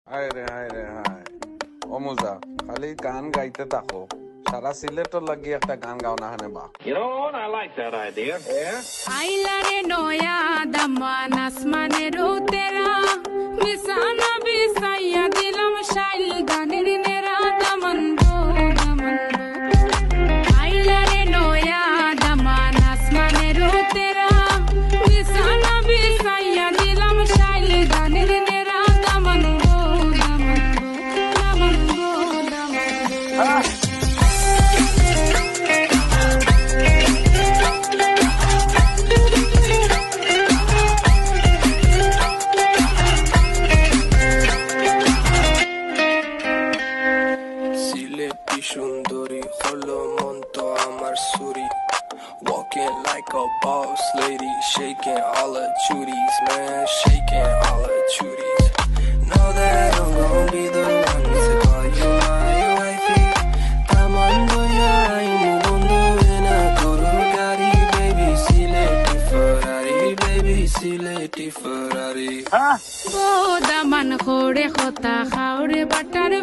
হায় রে হায় রে হায় অমুজা খালি গান গাইতে থাকো সারা সিলেটর লাগি একটা গান গাও না হানে বা You know what? I like that idea. Yeah. আইলারে নয়া দামান আসমানের তেরা মিসানা বিসাইয়া দিলাম শাইল গানের নেরা দামান গো দামান আইলারে নয়া দামান আসমানের তেরা মিসানা বিসাইয়া দিলাম শাইল গানের নেরা দামান গো দামান গো দামান গো সিলেটি সুন্দরী হলো মন তো আমার সুরি Walking like a boss lady, shaking all her chuties, man, shaking all her chuties. Know that I'm gonna be the one to call you my wifey. Tamando ya ini bondo ena koro gari, baby, Sileti Ferrari, baby, Sileti Ferrari. Go Daman খোড়ে খতা খাওরে butter